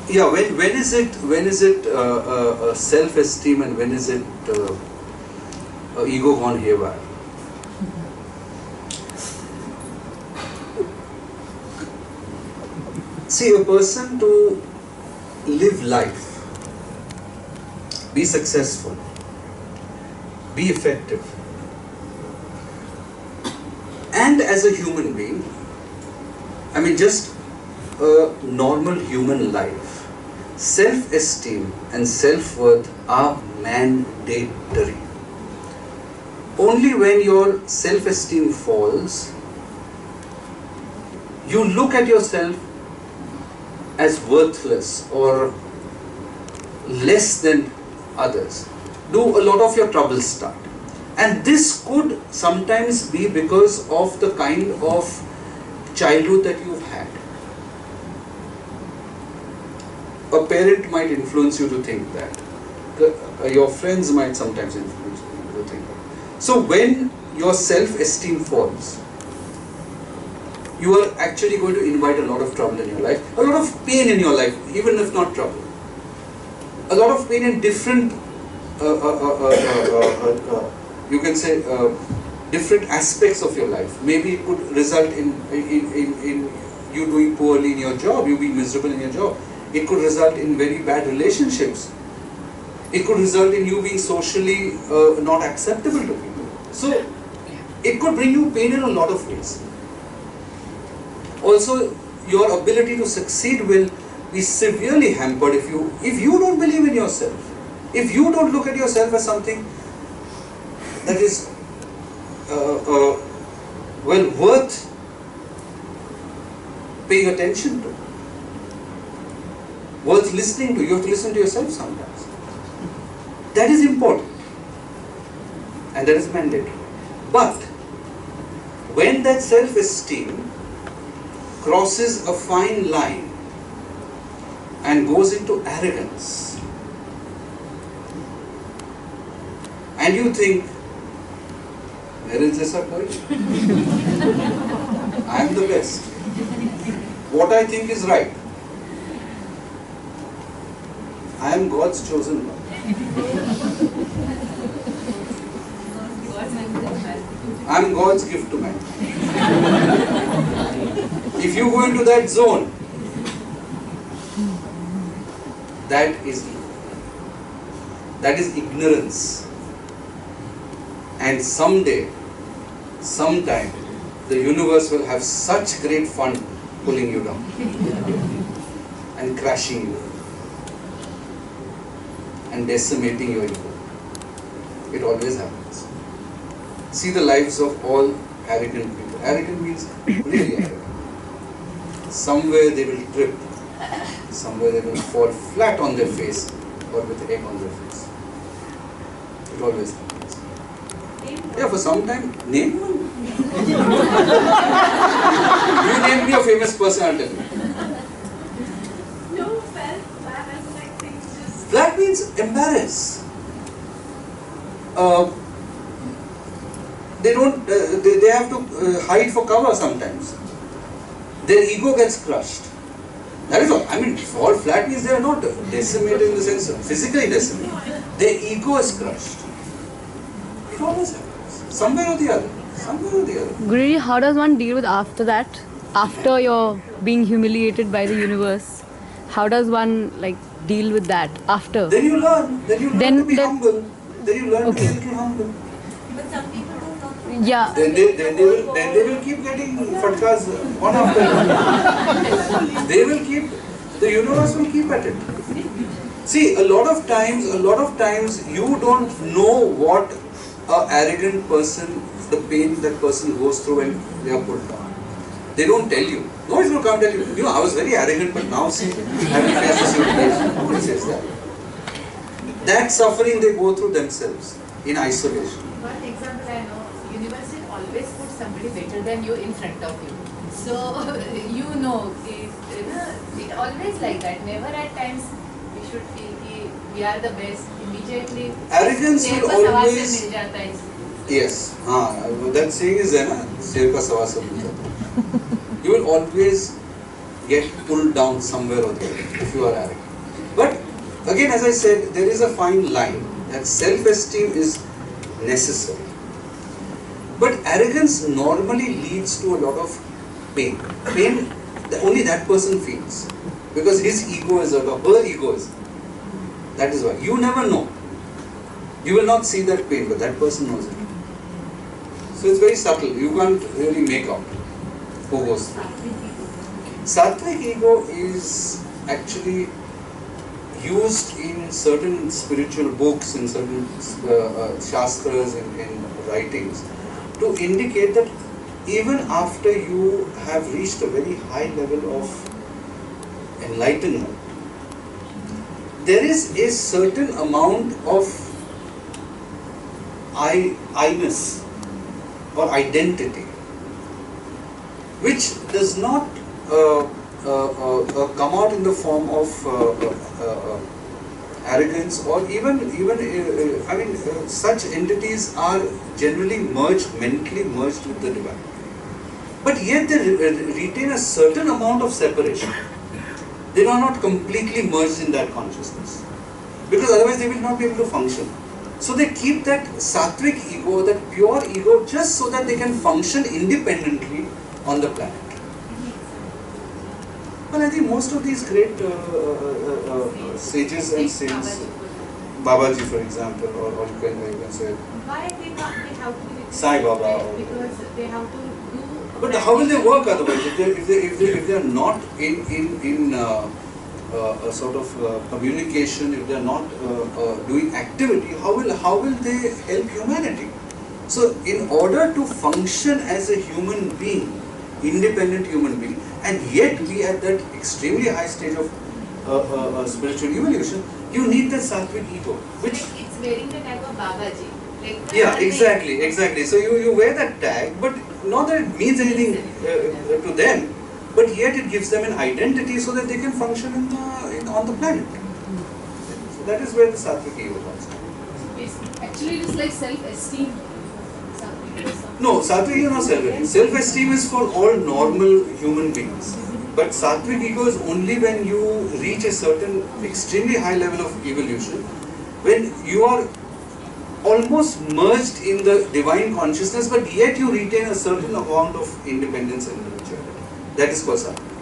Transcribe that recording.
Yeah, when is it self-esteem and when is it ego gone haywire? See, a person to live life, be successful, be effective, and as a human being, I mean just a normal human life, self-esteem and self-worth are mandatory. Only when your self-esteem falls, you look at yourself as worthless or less than others, do a lot of your troubles start. And this could sometimes be because of the kind of childhood that you've had. A parent might influence you to think that. Your friends might sometimes influence you to think that. So when your self-esteem falls, you are actually going to invite a lot of trouble in your life, a lot of pain in your life, even if not trouble. A lot of pain in different, you can say, different aspects of your life. Maybe it could result in you doing poorly in your job, you being miserable in your job. It could result in very bad relationships. It could result in you being socially not acceptable to people. So, it could bring you pain in a lot of ways. Also, your ability to succeed will be severely hampered if you don't believe in yourself. If you don't look at yourself as something that is well worth paying attention to, worth listening to. You have to listen to yourself sometimes. That is important and that is mandatory. But when that self-esteem crosses a fine line and goes into arrogance, and you think, where is this going? I am the best. What I think is right. I am God's chosen one. I am God's gift to man. If you go into that zone, that is ignorance. And someday, sometime, the universe will have such great fun pulling you down and crashing you and decimating your ego. It always happens. See the lives of all arrogant people. Arrogant means really arrogant. Somewhere they will trip, somewhere they will fall flat on their face or with egg on their face. It always happens. Yeah, for some time, name one. You name me a famous person, I'll tell you. No, flat as like things just... Flat means embarrass. They don't, they have to hide for cover sometimes. Their ego gets crushed. That is all. I mean, fall flat means they are not decimated in the sense of physically decimated. Their ego is crushed. It always happens. Somewhere or the other. Somewhere or the other. Guruji, how does one deal with after that? After you're being humiliated by the universe, how does one like deal with that after? Then you learn. Then you learn to be humble. Then you learn to be a little humble. But some people don't know. Yeah. Then they will keep getting fatkas one after another. They will keep, the universe will keep at it. See, a lot of times you don't know what an arrogant person, the pain that person goes through when they are put down. They don't tell you. Nobody will come tell you. You know, I was very arrogant, but now see, having faced the situation. Nobody says that. That suffering they go through themselves in isolation. One example I know, universe will always put somebody better than you in front of you. So, you know, it always like that. Never at times we should feel we are the best. Immediately, Arrogance will always... Yes, that saying is there, na? Sher ka sawa se mil jata. You will always get pulled down somewhere or the other if you are arrogant. But again, as I said, there is a fine line that self-esteem is necessary. But arrogance normally leads to a lot of pain. Pain that only that person feels. Because his ego is hurt or her ego is hurt. That is why. You never know. You will not see that pain, but that person knows it. So it's very subtle. You can't really make out who goes through. Sattvic ego is actually used in certain spiritual books, in certain shastras, in writings, to indicate that even after you have reached a very high level of enlightenment, there is a certain amount of I-ness or identity which does not come out in the form of arrogance, or even such entities are generally mentally merged with the divine. But yet they retain a certain amount of separation. They are not completely merged in that consciousness, because otherwise they will not be able to function. So they keep that sattvic ego, that pure ego, just so that they can function independently on the planet. Well, I think most of these great sages and saints, Babaji for example, or you can say Why they have to be Sai Baba. Because they have to do. But how will they work otherwise if they are not in a sort of communication, if they are not doing activity? How will they help humanity? So in order to function as a human being, independent human being, and yet be at that extremely high stage of spiritual evolution, you need that sattvic ego, which Like it's wearing the tag of Babaji. Like yeah, exactly. So you wear that tag, but not that it means anything to them, but yet it gives them an identity so that they can function on the planet. So that is where the sattvic ego comes in. It's actually just like self-esteem. No, sattvic ego is not self-esteem. Self-esteem is for all normal human beings. But sattvic ego is only when you reach a certain extremely high level of evolution, when you are almost merged in the divine consciousness, but yet you retain a certain amount of independence and individuality. That is called sattvic.